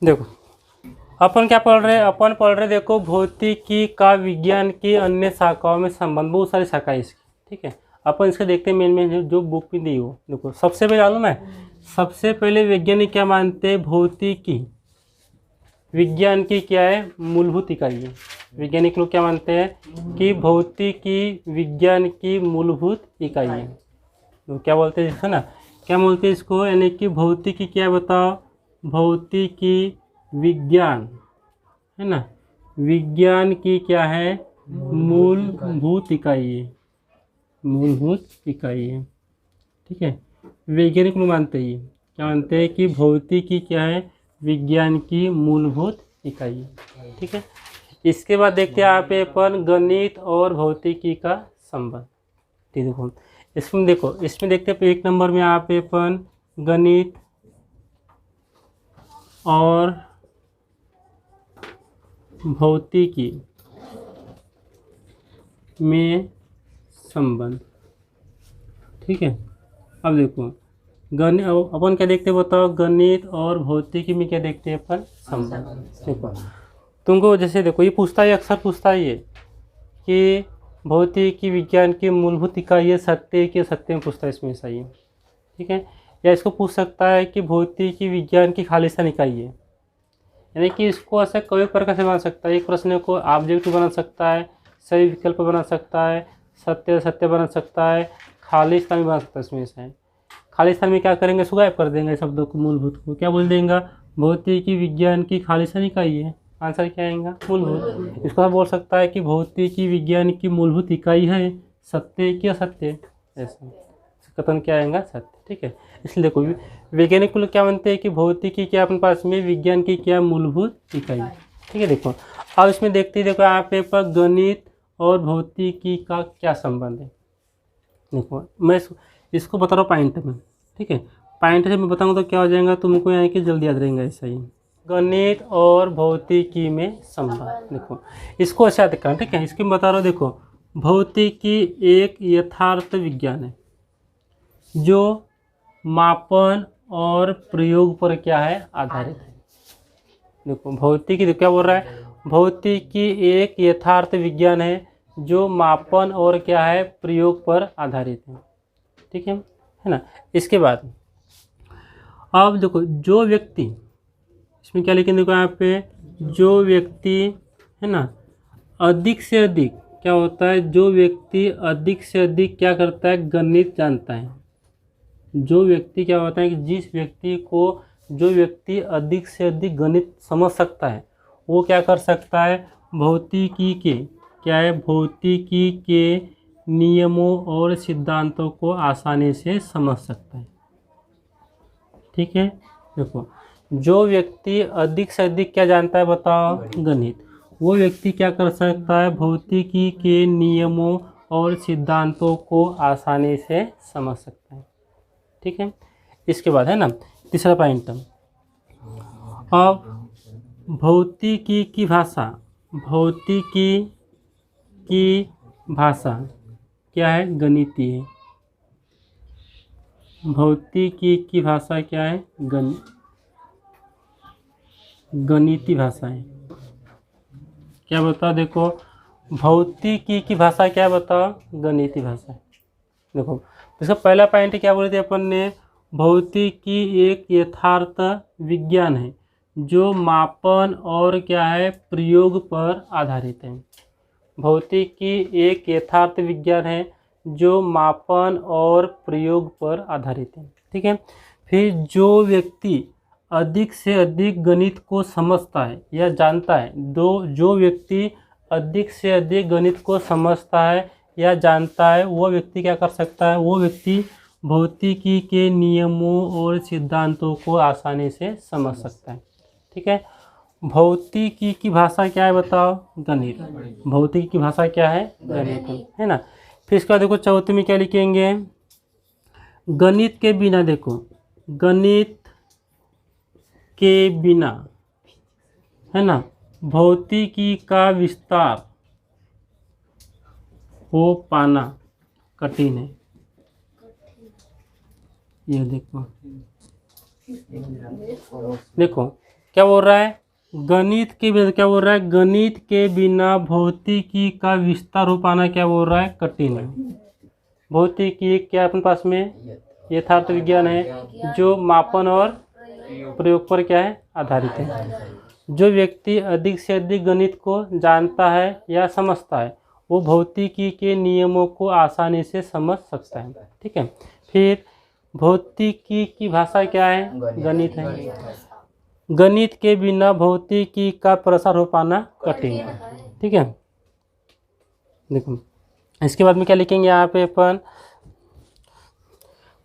देखो अपन क्या पढ़ रहे हैं, अपन पढ़ रहे देखो भौतिकी का विज्ञान की अन्य शाखाओं में संबंध, बहुत सारी शाखाएं इसकी। ठीक है, अपन इसके देखते हैं मेन मेन जो बुक में दी हो। देखो सबसे पहले मालूम है, सबसे पहले वैज्ञानिक क्या मानते हैं, भौतिकी विज्ञान की क्या है, मूलभूत इकाई है। वैज्ञानिक लोग क्या मानते हैं कि भौतिकी विज्ञान की मूलभूत इकाई है। तो क्या बोलते हैं इसको ना, क्या बोलते हैं इसको, यानी कि भौतिकी क्या बताओ, भौतिकी विज्ञान है ना, विज्ञान की क्या है, मूलभूत इकाई है, मूलभूत इकाई है। ठीक है, वैज्ञानिक लोग मानते हैं, क्या मानते हैं कि भौतिकी क्या है, विज्ञान की मूलभूत इकाई है। ठीक है, इसके बाद देखते हैं यहाँ पे अपन गणित और भौतिकी का संबंध। ठीक देखो इसमें, देखो इसमें देखते हैं एक नंबर में यहाँ पे अपन गणित और भौतिकी में संबंध। ठीक है, अब देखो गणित, अपन क्या देखते हैं बताओ, गणित और भौतिकी में क्या देखते हैं अपन, संबंध। देखो तुमको जैसे देखो ये पूछता है, अक्सर पूछता है ये कि भौतिकी विज्ञान की मूलभूत इकाई है, सत्य की सत्य में पूछता है इसमें, सही है। ठीक है, या इसको पूछ सकता है कि भौतिकी विज्ञान की खालिस्तान इकाई है, यानी कि इसको ऐसे कई प्रकार से बना सकता है। एक प्रश्न को ऑब्जेक्टिव बना सकता है, सही विकल्प बना सकता है, सत्य सत्य बना सकता है, खालिस्तान भी बना सकता है। इसमें से खालिस्तान में क्या करेंगे, सुगायब कर देंगे शब्दों को, मूलभूत को क्या बोल देंगे, भौतिकी विज्ञान की खालिस्तान इकाई है। आंसर क्या आएगा, मूलभूत। इसको बोल सकता है कि भौतिकी विज्ञान की मूलभूत इकाई है सत्य की असत्य, ऐसा कथन क्या आएगा, सत्य। ठीक है, इसलिए देखो वैज्ञानिक लोग क्या मानते हैं कि भौतिकी क्या अपने पास में विज्ञान की क्या मूलभूत इकाई। ठीक है, देखो अब इसमें देखते हैं, देखो यहाँ पे पर गणित और भौतिकी का क्या संबंध है। देखो मैं इसको बता रहा हूँ पॉइंट में। ठीक है, पॉइंट से मैं बताऊँगा तो क्या हो जाएगा, तुमको यहाँ कि जल्दी याद रहेगा ऐसा ही। गणित और भौतिकी में संबंध, देखो इसको अच्छा देखना। ठीक है, इसके बता रहा हूँ, देखो भौतिकी एक यथार्थ विज्ञान है जो मापन और प्रयोग पर क्या है, आधारित है। देखो भौतिकी क्या बोल रहा है, भौतिकी एक यथार्थ विज्ञान है जो मापन और क्या है, प्रयोग पर आधारित है। ठीक है ना। इसके बाद अब देखो जो व्यक्ति, इसमें क्या लिखेंगे, देखो यहाँ पे जो व्यक्ति है ना, अधिक से अधिक क्या होता है, जो व्यक्ति अधिक से अधिक क्या करता है, गणित जानता है। जो व्यक्ति क्या होता है कि जिस व्यक्ति को, जो व्यक्ति अधिक से अधिक गणित समझ सकता है वो क्या कर सकता है, भौतिकी के क्या है, भौतिकी के नियमों और सिद्धांतों को आसानी से समझ सकता है। ठीक है, देखो जो व्यक्ति अधिक से अधिक क्या जानता है बताओ, गणित, वो व्यक्ति क्या कर सकता है, भौतिकी के नियमों और सिद्धांतों को आसानी से समझ सकता है। ठीक है, इसके बाद है ना तीसरा पॉइंट, अब भौतिकी की भाषा, भौतिकी की भाषा क्या है, गणितीय है। भौतिकी की भाषा क्या है, गणितीय भाषा है। क्या बताओ, देखो भौतिकी की भाषा क्या बताओ, गणितीय भाषा है। देखो इसका पहला पॉइंट क्या बोले थे अपन ने, भौतिकी एक यथार्थ विज्ञान है जो मापन और क्या है, प्रयोग पर आधारित है। भौतिकी एक यथार्थ विज्ञान है जो मापन और प्रयोग पर आधारित है। ठीक है, फिर जो व्यक्ति अधिक से अधिक गणित को समझता है या जानता है, जो व्यक्ति अधिक से अधिक गणित को समझता है या जानता है, वो व्यक्ति क्या कर सकता है, वो व्यक्ति भौतिकी के नियमों और सिद्धांतों को आसानी से समझ सकता है। ठीक है, भौतिकी की भाषा क्या है बताओ, गणित। भौतिकी की भाषा क्या है, गणित है ना। फिर इसका देखो चौथे में क्या लिखेंगे, गणित के बिना, देखो गणित के बिना है ना भौतिकी का विस्तार हो पाना कठिन है। ये देखो, देखो क्या बोल रहा है, गणित के बिना, क्या बोल रहा है, गणित के बिना भौतिकी का विस्तार हो पाना क्या बोल रहा है, कठिन है। भौतिकी क्या अपने पास में यथार्थ विज्ञान है जो मापन और प्रयोग पर क्या है, आधारित है। जो व्यक्ति अधिक से अधिक गणित को जानता है या समझता है वो भौतिकी के नियमों को आसानी से समझ सकता है। ठीक है, फिर भौतिकी की भाषा क्या है, गणित है। गणित के बिना भौतिकी का प्रसार हो पाना कठिन है। ठीक है, देखो इसके बाद में क्या लिखेंगे यहाँ पे अपन,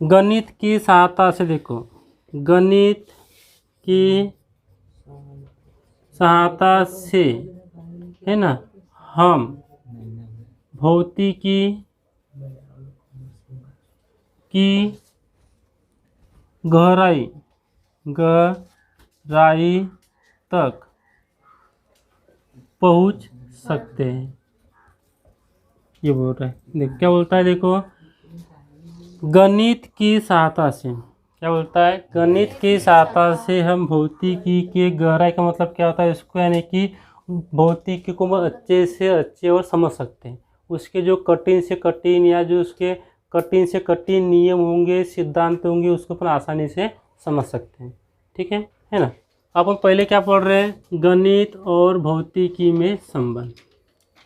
गणित की सहायता से, देखो गणित की सहायता से, है ना, हम भौतिकी की गहराई तक पहुंच सकते हैं। ये बोल रहा है, देख क्या बोलता है, देखो गणित की सहायता से, क्या बोलता है, गणित की सहायता से हम भौतिकी के गहराई का मतलब क्या होता है इसको, यानी कि भौतिकी को हम अच्छे से अच्छे और समझ सकते हैं। उसके जो कठिन से कठिन या जो उसके कठिन से कठिन नियम होंगे, सिद्धांत होंगे, उसको अपन आसानी से समझ सकते हैं। ठीक है ना। अपन पहले क्या पढ़ रहे हैं, गणित और भौतिकी में संबंध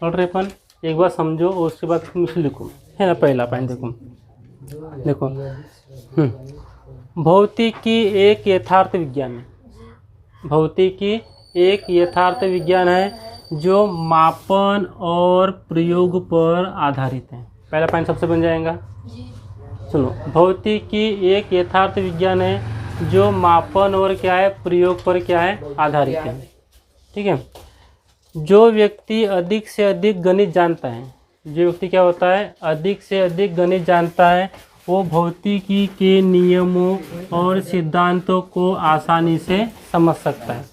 पढ़ रहे अपन, एक बार समझो और उसके बाद तुम इसे लिखो, है ना। पहला पॉइंट देखो भौतिकी एक यथार्थ विज्ञान है। भौतिकी एक यथार्थ विज्ञान है जो मापन और प्रयोग पर आधारित है। पहला पॉइंट सबसे बन जाएगा, सुनो, भौतिकी एक यथार्थ विज्ञान है जो मापन और क्या है, प्रयोग पर क्या है, आधारित है। ठीक है, जो व्यक्ति अधिक से अधिक गणित जानता है, जो व्यक्ति क्या होता है, अधिक से अधिक गणित जानता है, वो भौतिकी के नियमों और सिद्धांतों को आसानी से समझ सकता है।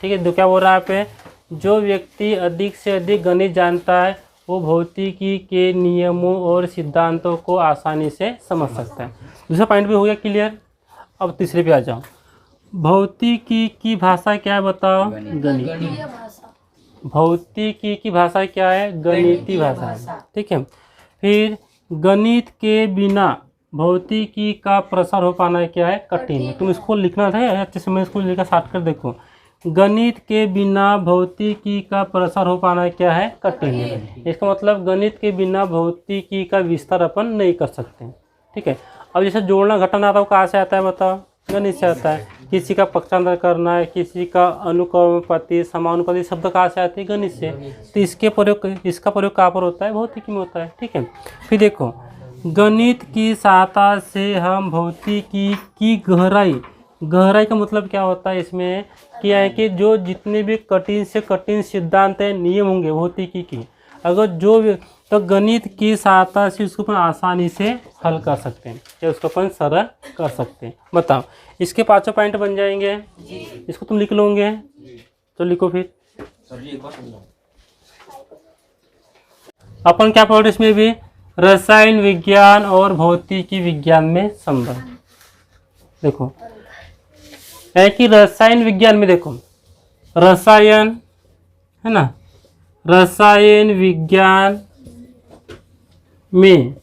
ठीक है, तो क्या बोल रहा है यहाँ पे, जो व्यक्ति अधिक से अधिक गणित जानता है वो भौतिकी के नियमों और सिद्धांतों को आसानी से समझ सकता है। दूसरा पॉइंट भी हो गया क्लियर। अब तीसरे पे आ जाओ, भौतिकी की भाषा क्या है बताओ, गणित। भौतिकी की भाषा क्या है, गणितीय भाषा है। ठीक है, फिर गणित के बिना भौतिकी का प्रसार हो पाना क्या है, कठिन है। तुम इसको लिखना था अच्छे से, मैं इसको लिखा साथ कर देखो, गणित के बिना भौतिकी का प्रसार हो पाना क्या है, कठिन है। इसका मतलब गणित के बिना भौतिकी का विस्तार अपन नहीं कर सकते। ठीक है, अब जैसे जोड़ना घटाना आता है वो कहाँ से आता है बताओ, गणित से आता है। किसी का पक्षांतर करना है, किसी का अनुक्रमपति, समानुपाती शब्द कहाँ से आते हैं, गणित से। तो इसका प्रयोग कहाँ पर होता है, भौतिकी में होता है। ठीक है, फिर देखो गणित की सहायता से हम भौतिकी की गहराई का मतलब क्या होता है इसमें, क्या है कि जो जितने भी कठिन से कठिन सिद्धांत है, नियम होंगे भौतिकी की, अगर जो तो गणित की सहायता से उसको अपन आसानी से हल कर सकते हैं या उसको अपन सरल कर सकते हैं। बताओ, इसके 5 पॉइंट बन जाएंगे, इसको तुम लिख लोगे, तो लिखो फिर। अपन क्या पढ़ रहे इसमें भी, रसायन विज्ञान और भौतिकी विज्ञान में संबंध। देखो है कि रसायन विज्ञान में, देखो रसायन है ना, रसायन विज्ञान में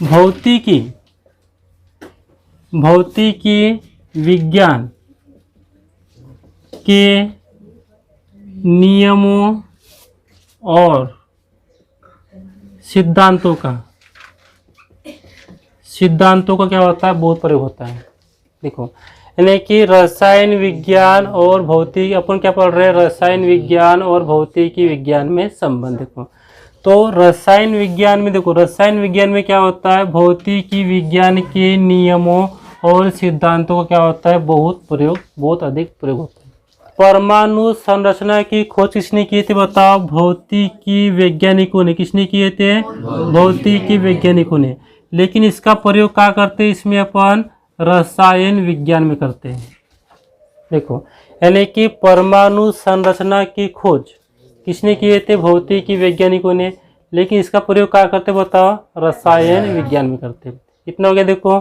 भौतिकी विज्ञान के नियमों और सिद्धांतों का क्या होता है, बहुत प्रयोग होता है। देखो यानी कि रसायन विज्ञान और भौतिकी, अपन क्या पढ़ रहे हैं, रसायन विज्ञान और भौतिकी विज्ञान में संबंध। देखो तो रसायन विज्ञान में, देखो रसायन विज्ञान में क्या होता है, भौतिकी विज्ञान के नियमों और सिद्धांतों का क्या होता है, बहुत अधिक प्रयोग होता है। परमाणु संरचना की खोज किसने की थी बताओ, भौतिकी वैज्ञानिकों ने। किसने किए थे, भौतिकी वैज्ञानिकों ने। लेकिन इसका प्रयोग क्या करते हैं, इसमें अपन रसायन विज्ञान में करते हैं। देखो यानी कि परमाणु संरचना की खोज किसने किए थे, भौतिकी वैज्ञानिकों ने, लेकिन इसका प्रयोग क्या करते बताओ, रसायन विज्ञान में करते। इतना हो गया। देखो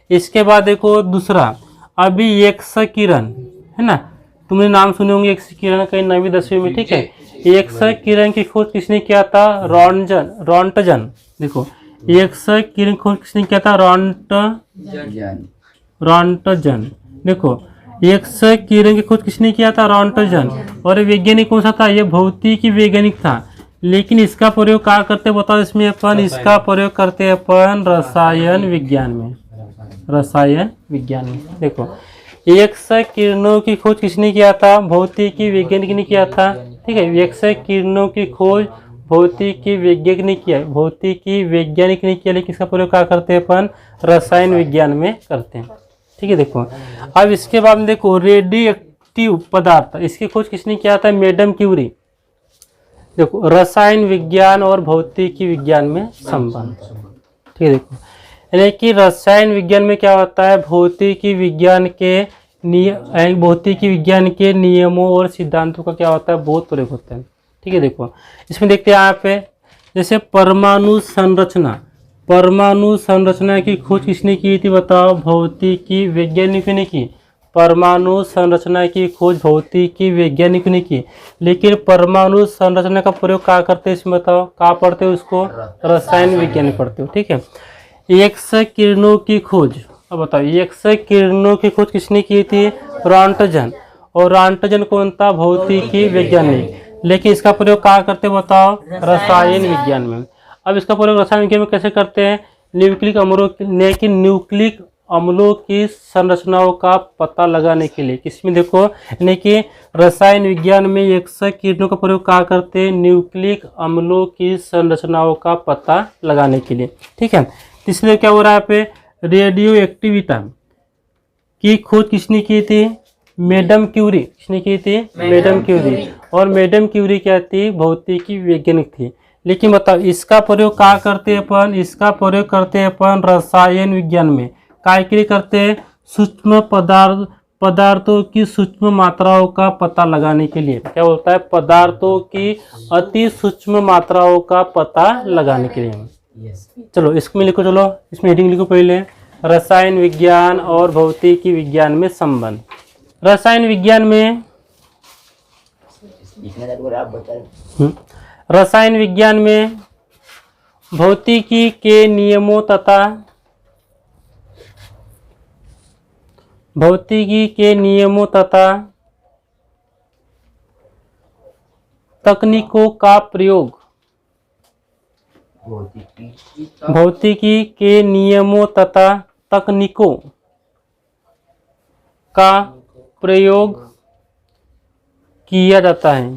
इसके बाद देखो दूसरा, अभी एक्स किरण है ना, तुमने नाम सुने होंगे एक्स किरण कहीं 9वीं 10वीं में, ठीक है। एक्स किरण की खोज किसने किया था? रॉन्टजन। देखो एक्स किरण की खोज किसने किया था? रॉन्टजन। देखो एक्स किरण की खोज किसने किया था? रॉन्टजन। और वैज्ञानिक कौन सा था? ये भौतिकी वैज्ञानिक था। लेकिन इसका प्रयोग क्या करते बताओ इसमें अपन? इसका प्रयोग करते अपन रसायन विज्ञान में। रसायन विज्ञान में देखो एक्स किरणों की खोज किसने किया था? भौतिकी वैज्ञानिक ने किया था, ठीक है। एक्स किरणों की खोज भौतिकी वैज्ञानिक ने किया, भौतिकी वैज्ञानिक ने किया, लेकिन इसका प्रयोग क्या करते हैं अपन? रसायन विज्ञान में करते हैं, ठीक है। देखो अब इसके बाद में देखो रेडियो एक्टिव पदार्थ, इसकी खोज किसने किया था? Madam Curie. देखो रसायन विज्ञान और भौतिकी विज्ञान में संबंध, ठीक है। देखो यानी कि रसायन विज्ञान में क्या होता है? भौतिकी विज्ञान के नियमों और सिद्धांतों का क्या होता है? बहुत प्रयोग होता है, ठीक है। देखो इसमें देखते हैं यहाँ पे, जैसे परमाणु संरचना की खोज किसने की थी बताओ? भौतिकी वैज्ञानिक ने की। परमाणु संरचना की खोज भौतिकी वैज्ञानिक ने की, लेकिन परमाणु संरचना का प्रयोग क्या करते हैं इसमें बताओ? कहाँ पढ़ते हो उसको? रसायन विज्ञान पढ़ते हो, ठीक है। एक्स किरणों की खोज, अब बताओ एक्स किरणों की खोज किसने की थी? रॉन्टजन। और रॉन्टजन कौन था? भौतिकी वैज्ञानिक। लेकिन इसका प्रयोग कहाँ करते बताओ? रसायन विज्ञान में। अब इसका प्रयोग रसायन विज्ञान में कैसे करते हैं? न्यूक्लिक अम्लों की संरचनाओं का पता लगाने के लिए। किसमें? देखो यानी कि रसायन विज्ञान में एक्स किरणों का प्रयोग कहाँ करते हैं? न्यूक्लिक अम्लों की संरचनाओं का पता लगाने के लिए, ठीक है। इसलिए क्या हो रहा है यहाँ पे? रेडियो एक्टिविटी की खोज किसने की थी? Madam Curie. किसने की थी? Madam Curie. और मैडम क्यूरी क्या थी? भौतिकी वैज्ञानिक थी। लेकिन बताओ इसका प्रयोग कहाँ करते हैं अपन? इसका प्रयोग करते हैं अपन रसायन विज्ञान में। काय के लिए करते हैं? सूक्ष्म पदार्थों की सूक्ष्म मात्राओं का पता लगाने के लिए। क्या बोलता है? पदार्थों की अति सूक्ष्म मात्राओं का पता लगाने के लिए। चलो इसमें लिखो, चलो इसमें हेडिंग लिखो पहले, रसायन विज्ञान और भौतिकी विज्ञान में संबंध। रसायन विज्ञान में रसायन विज्ञान में भौतिकी के नियमों तथा तकनीकों का प्रयोग, भौतिकी के नियमों तथा तकनीकों का प्रयोग किया जाता है।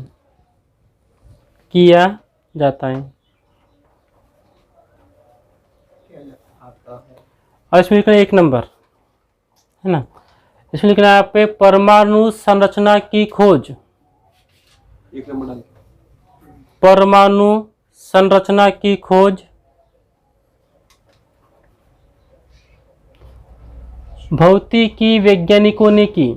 और इसमें लिखना 1 नंबर है ना, इसमें लिखना है यहाँ पे परमाणु संरचना की खोज। 1 नंबर डाल। परमाणु संरचना की खोज भौतिकी वैज्ञानिकों ने की।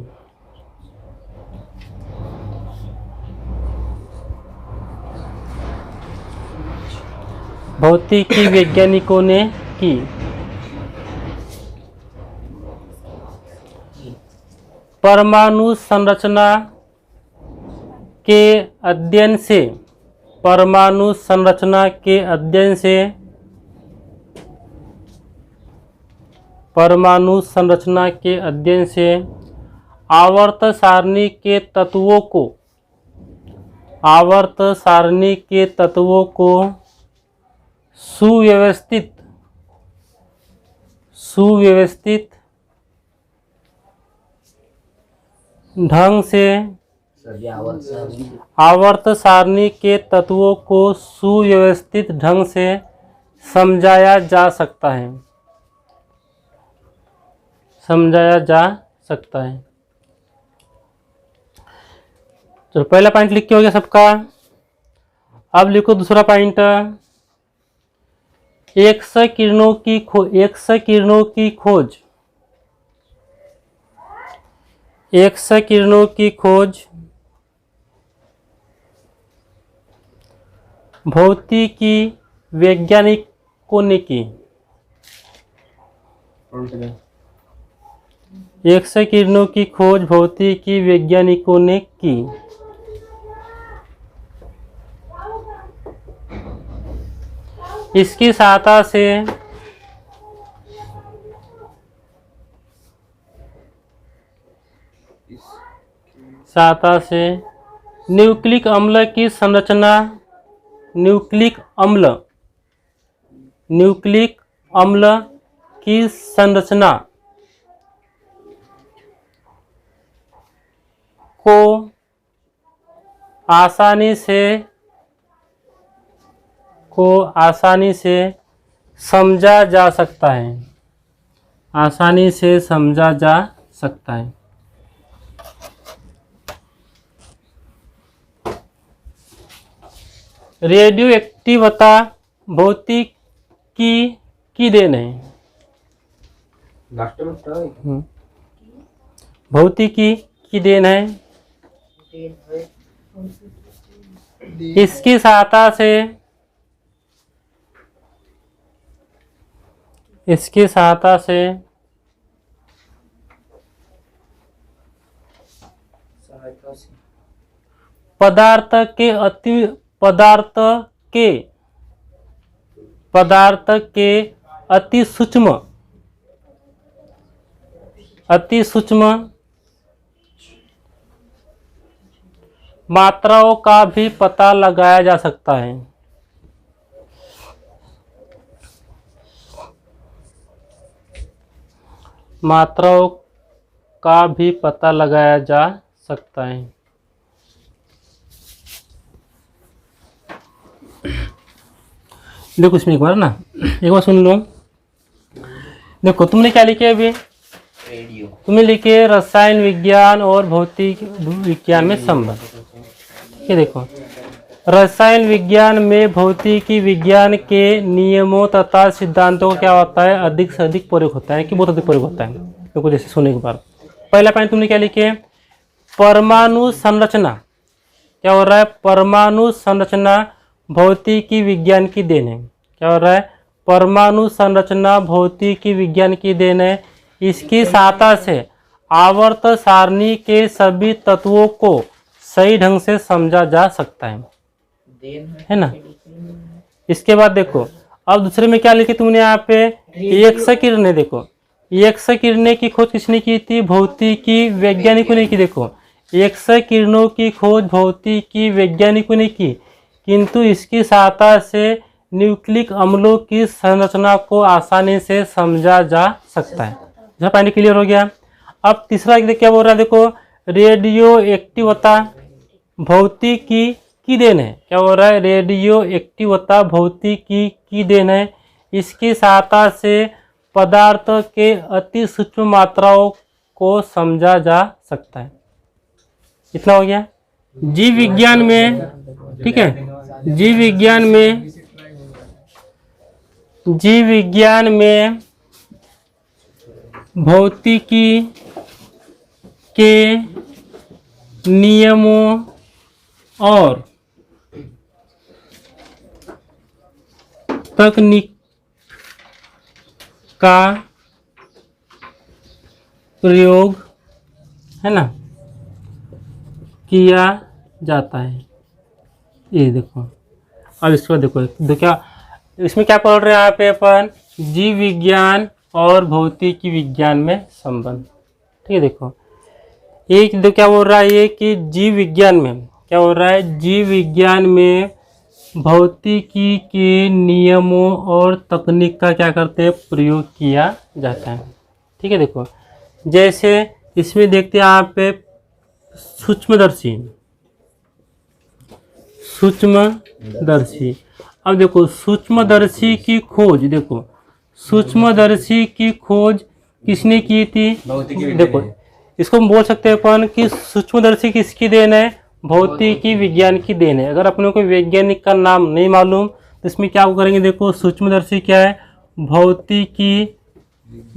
भौतिकी वैज्ञानिकों ने की। परमाणु संरचना के अध्ययन से, परमाणु संरचना के अध्ययन से परमाणु संरचना के अध्ययन से आवर्त सारणी के तत्वों को सुव्यवस्थित ढंग से आवर्त सारणी के तत्वों को सुव्यवस्थित ढंग से समझाया जा सकता है। चलो पहला पॉइंट लिख के हो गया सबका। अब लिखो दूसरा पॉइंट, एक्स किरणों की खोज। एक्स किरणों की खोज भौतिकी वैज्ञानिकों ने की। एक्स किरणों की खोज भौतिकी वैज्ञानिकों ने की। इसकी सहायता से न्यूक्लिक अम्ल की संरचना न्यूक्लिक अम्ल की संरचना को आसानी से समझा जा सकता है। आसानी से समझा जा सकता है। रेडियो एक्टिवता भौतिकी की देन है। भौतिकी की देन है। इसकी सहायता से पदार्थ के अति सूक्ष्म मात्राओं का भी पता लगाया जा सकता है। मात्राओं का भी पता लगाया जा सकता है। देखो इसमें एक बार सुन लो। देखो तुमने क्या लिखे अभी? रेडियो। तुमने लिखे रसायन विज्ञान और भौतिक विज्ञान में संबंध। ये देखो रसायन विज्ञान में भौतिकी विज्ञान के नियमों तथा सिद्धांतों का क्या होता है? अधिक से अधिक प्रयोग होता है कि बहुत अधिक प्रयोग होता है। देखो जैसे सुनने के बाद पहला पॉइंट तुमने क्या लिखे? परमाणु संरचना। क्या हो रहा है? परमाणु संरचना भौतिकी विज्ञान की देन है। क्या हो रहा है? परमाणु संरचना भौतिकी विज्ञान की देन है। इसकी सहायता से आवर्त सारणी के सभी तत्वों को सही ढंग से समझा जा सकता है ना। इसके बाद देखो अब दूसरे में क्या लिखे तुमने यहाँ पे? एक्स किरणें। देखो एक्स किरणें की खोज किसने की थी? भौतिकी वैज्ञानिकों ने की। देखो एक्स किरणों की खोज भौतिकी वैज्ञानिकों ने की, किंतु इसकी सहायता से न्यूक्लिक अम्लों की संरचना को आसानी से समझा जा सकता है। यह पॉइंट क्लियर हो गया। अब तीसरा क्या बोल रहा है? देखो रेडियो एक्टिवता भौतिकी की देन है। क्या हो रहा है? रेडियो एक्टिवता भौतिकी की देन है। इसकी सहायता से पदार्थ के अति सूक्ष्म मात्राओं को समझा जा सकता है। इतना हो गया। जीव विज्ञान में, ठीक है, जीव विज्ञान में भौतिकी के नियमों और तकनीक का प्रयोग है ना किया जाता है। ये देखो अब इसको देखो क्या इसमें क्या पढ़ रहे हैं यहाँ पे अपन? जीव विज्ञान और भौतिकी विज्ञान में संबंध। ठीक है। देखो एक तो क्या बोल रहा है ये कि जीव विज्ञान में क्या हो रहा है? जीव विज्ञान में भौतिकी के नियमों और तकनीक का क्या करते हैं? प्रयोग किया जाता है। ठीक है। देखो जैसे इसमें देखते हैं यहाँ पे सूक्ष्मदर्शी। अब देखो सूक्ष्मदर्शी की खोज, देखो सूक्ष्मदर्शी की खोज किसने की थी? देखो इसको हम बोल सकते हैं अपन कि सूक्ष्मदर्शी किसकी देन है? भौतिकी विज्ञान की देन है। अगर अपने को वैज्ञानिक का नाम नहीं मालूम तो इसमें क्या करेंगे? देखो सूक्ष्मदर्शी क्या है? भौतिकी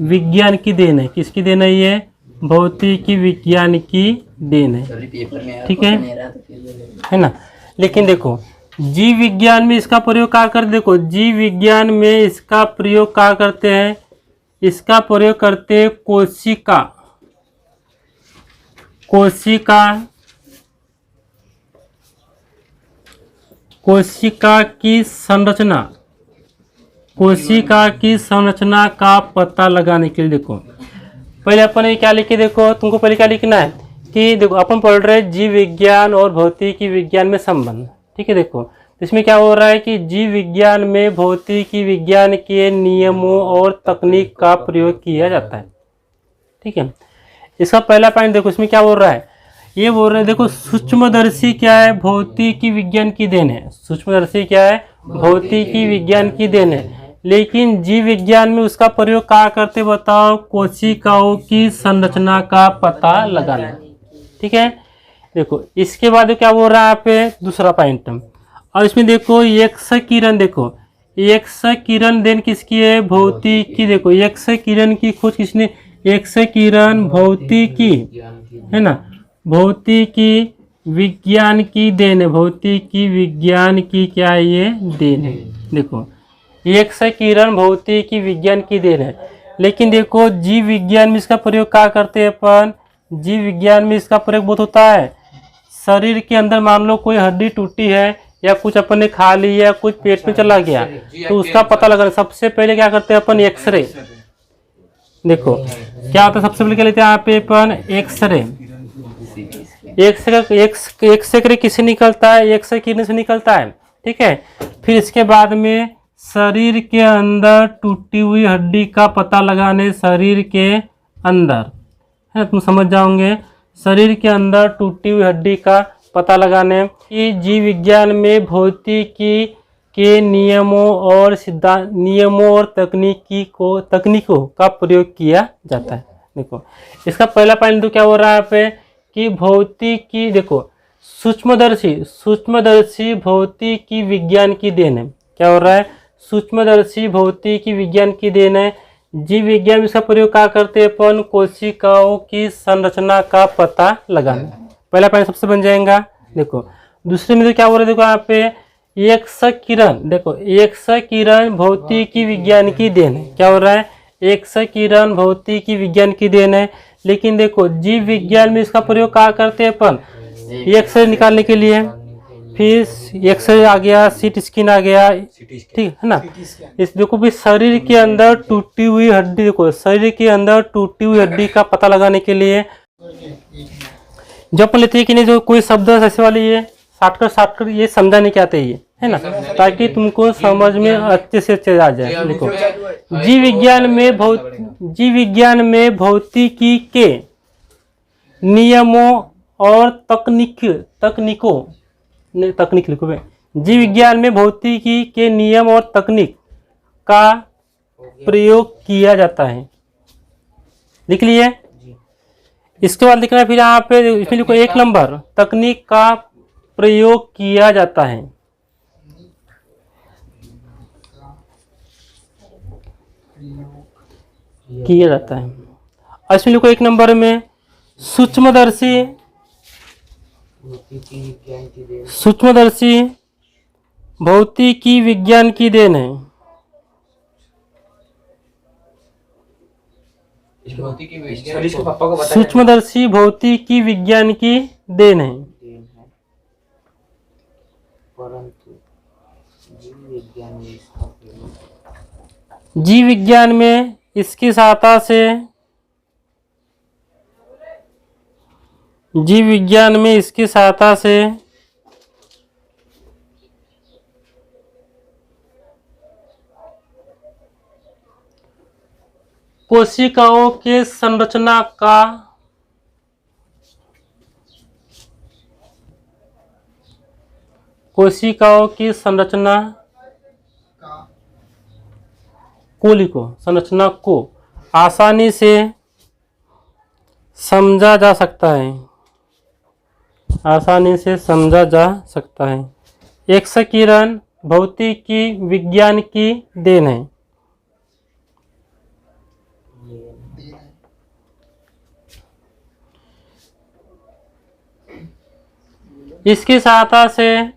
विज्ञान की देन है। किसकी देन है ये? भौतिकी विज्ञान की देन है। ठीक है ना। लेकिन देखो जीव विज्ञान में इसका प्रयोग क्या करते? देखो जीव विज्ञान में इसका प्रयोग क्या करते हैं? इसका प्रयोग करते हैं कोशिका कोशिका की संरचना, कोशिका की संरचना का पता लगाने के लिए देखो पहले अपन ये क्या लिखे, देखो तुमको पहले क्या लिखना है कि देखो अपन पढ़ रहे हैं जीव विज्ञान और भौतिकी विज्ञान में संबंध। ठीक है, देखो इसमें क्या हो रहा है कि जीव विज्ञान में भौतिकी विज्ञान के नियमों और तकनीक का प्रयोग किया जाता है। ठीक है, इसका पहला पॉइंट देखो इसमें क्या बोल रहा है, ये बोल रहे हैं देखो सूक्ष्मदर्शी क्या है, भौतिकी विज्ञान की देन है। सूक्ष्मदर्शी क्या है, भौतिकी विज्ञान की देन है। लेकिन जीव विज्ञान में उसका प्रयोग क्या करते बताओ, कोशिकाओं की संरचना का पता लगाना। ठीक है, देखो इसके बाद क्या बोल रहा है यहाँ पे दूसरा पॉइंट। और इसमें देखो एक्स किरण, देखो एक्स किरण देन किसकी है, भौतिकी। देखो एक्स किरण की खोज किसने, एक्स किरण भौतिकी है ना, भौतिकी विज्ञान की देन है। भौतिकी विज्ञान की क्या है, ये देन है। देखो एक्स किरण भौतिकी विज्ञान की देन है। लेकिन देखो जीव विज्ञान में इसका प्रयोग क्या करते हैं अपन, जीव विज्ञान में इसका प्रयोग बहुत होता है शरीर के अंदर। मान लो कोई हड्डी टूटी है या कुछ अपन ने खा लिया, कुछ पेट में चला गया, तो उसका पता लगाना सबसे पहले क्या करते हैं अपन, एक्सरे। देखो क्या होता है, सबसे पहले क्या लेते हैं यहाँ पे अपन, एक्सरे। एक्सरे किससे निकलता है, एक्सरे किरण से निकलता है। ठीक है, फिर इसके बाद में शरीर के अंदर टूटी हुई हड्डी का पता लगाने, शरीर के अंदर है, तुम समझ जाओगे, शरीर के अंदर टूटी हुई हड्डी का पता लगाने की। जीव विज्ञान में भौतिकी के नियमों और सिद्धांत, नियमों और तकनीकों का प्रयोग किया जाता है। देखो इसका पहला पॉइंट तो क्या हो रहा है यहाँ पे कि भौतिकी, देखो सूक्ष्मदर्शी भौतिकी विज्ञान की देन है। क्या हो रहा है, सूक्ष्मदर्शी भौतिकी विज्ञान की देन है। जीव विज्ञान में इसका प्रयोग क्या करते हैं अपन, कोशिकाओं की संरचना का पता लगाना। पहला पॉइंट सबसे बन जाएगा। देखो दूसरे में तो क्या हो रहा है, देखो यहाँ पे एक्स किरण, देखो एक्स किरण भौतिकी विज्ञान की देन है। क्या हो रहा है, एक्स किरण भौतिकी विज्ञान की देन है। लेकिन देखो जीव विज्ञान में इसका प्रयोग क्या करते हैं अपन, एक्सरे निकालने के लिए। फिर एक्सरे आ गया, सीटी स्कैन आ गया, ठीक है ना। इस देखो भी शरीर के अंदर टूटी हुई हड्डी, देखो शरीर के अंदर टूटी हुई हड्डी का पता लगाने के लिए जब अपन लेते हैं कि नहीं, जो कोई शब्द ऐसे वाले ये शॉर्टकट ये समझाने के आते हैं, है ना, ताकि तुमको समझ में अच्छे से अच्छे आ जाए। देखो जीव विज्ञान में भौतिकी के नियमों और तकनीक लिखो भाई। जीव विज्ञान में भौतिकी के नियम और तकनीक का प्रयोग किया जाता है। लिख लिए। इसके बाद लिखना है फिर यहाँ पे, इसमें लिखो 1 नंबर, तकनीक का प्रयोग किया जाता है। किया जाता है। और इसमें लिखो 1 नंबर में सूक्ष्मदर्शी भौतिकी विज्ञान की देन है। सूक्ष्मदर्शी भौतिकी विज्ञान की देन है। परंतु जीव विज्ञान में इसकी सहायता से कोशिकाओं के संरचना का कोशिकाओं की संरचना संरचना को आसानी से समझा जा सकता है। एक्स किरण भौतिकी विज्ञान की देन है। इसकी सहायता से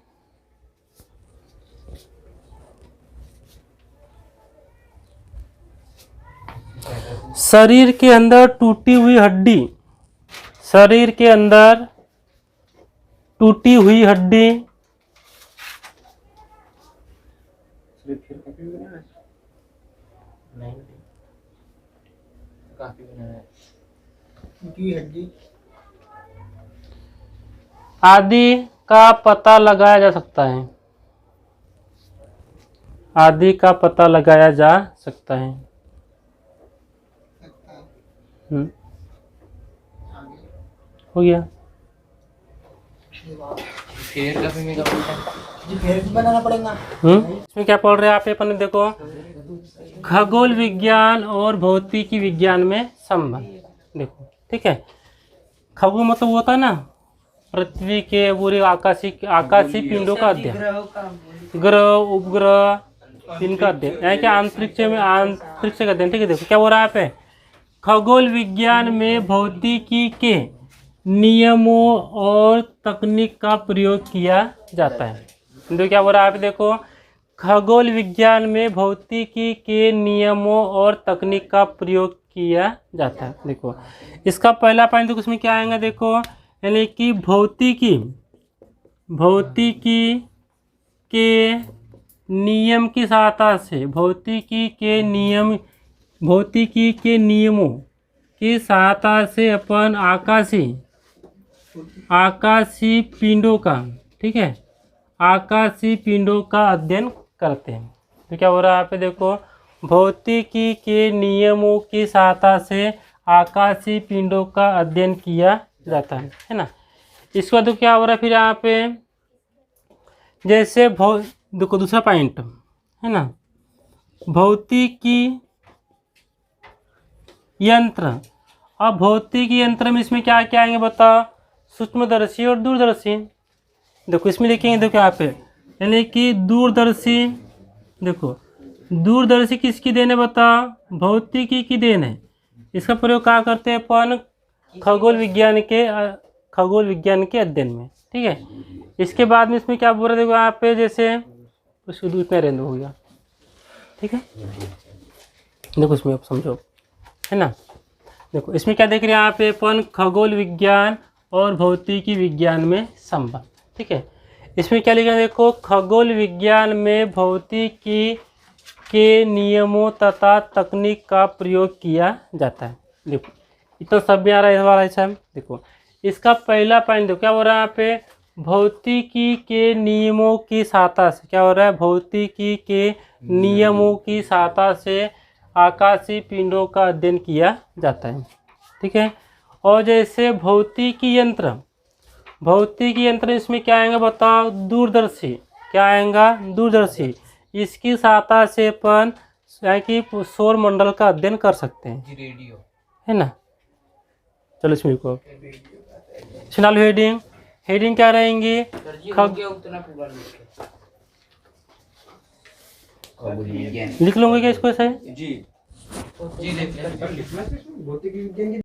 शरीर के अंदर टूटी हुई हड्डी शरीर के अंदर टूटी हुई हड्डी, आदि का पता लगाया जा सकता है। आदि का पता लगाया जा सकता है। हो गया। बनाना पड़ेगा। इसमें क्या पढ़ रहे हैं आप? अपन देखो, खगोल विज्ञान और भौतिकी विज्ञान में संबंध। देखो, ठीक है। खगोल मतलब होता है ना पृथ्वी के पूरे आकाशीय पिंडों का अध्ययन, ग्रह उपग्रह इनका अध्ययन, यानी कि अंतरिक्ष का अध्ययन। ठीक है। देखो क्या हो रहा है यहाँ पे, खगोल विज्ञान में भौतिकी के नियमों और तकनीक का प्रयोग किया जाता है। देखो क्या हो रहा है यहाँ पे, देखो खगोल विज्ञान में भौतिकी के नियमों और तकनीक का प्रयोग किया जाता है। देखो इसका पहला पॉइंट देखो, इसमें क्या आएगा, देखो यानी कि भौतिकी के नियम की सहायता से, भौतिकी के नियमों की सहायता से अपन आकाशीय पिंडों का, ठीक है, आकाशीय पिंडों का अध्ययन करते हैं। तो क्या हो रहा है यहाँ पे, देखो भौतिकी के नियमों की सहायता से आकाशीय पिंडों का अध्ययन किया जाता है ना। इसके बाद क्या हो रहा है फिर यहाँ पे, जैसे देखो दूसरा पॉइंट है ना, भौतिकी यंत्र। अब भौतिकी यंत्र में इसमें क्या क्या आएंगे बताओ, सूक्ष्मदर्शी और दूरदर्शी। देखो इसमें देखेंगे, देखो यहाँ पे यानी कि दूरदर्शी। देखो दूरदर्शी किसकी देन है बताओ, भौतिकी की देन है। इसका प्रयोग क्या करते हैं अपन, खगोल विज्ञान के अध्ययन में। ठीक है। इसके बाद में इसमें क्या बोल रहे, देखो यहाँ पे जैसे उसको दूर में रहने हो गया। ठीक है। देखो इसमें आप समझो, है ना। देखो इसमें क्या देख रहे हैं यहाँ पे अपन, खगोल विज्ञान और भौतिकी विज्ञान में संबंध। ठीक है। इसमें क्या लिखा है, देखो खगोल विज्ञान में भौतिकी के नियमों तथा तकनीक का प्रयोग किया जाता है। देखो इतना सब भी आ रहा है इस वाला ऐसा। देखो इसका पहला पॉइंट देखो क्या हो रहा है यहाँ पे, भौतिकी के नियमों की सहायता से, क्या हो रहा है, भौतिकी के नियमों की सहायता से आकाशीय पिंडों का अध्ययन किया जाता है। ठीक है। और जैसे भौतिकी यंत्र इसमें क्या आएगा बताओ, दूरदर्शी। क्या आएगा, दूरदर्शी। इसकी सहायता से अपन कि सौर मंडल का अध्ययन कर सकते हैं, रेडियो, है ना। चलो इसमें को चलो हेडिंग क्या रहेंगी, लिख लूँगा क्या इसको ऐसे? जी लिखना है, भौतिकी विज्ञान की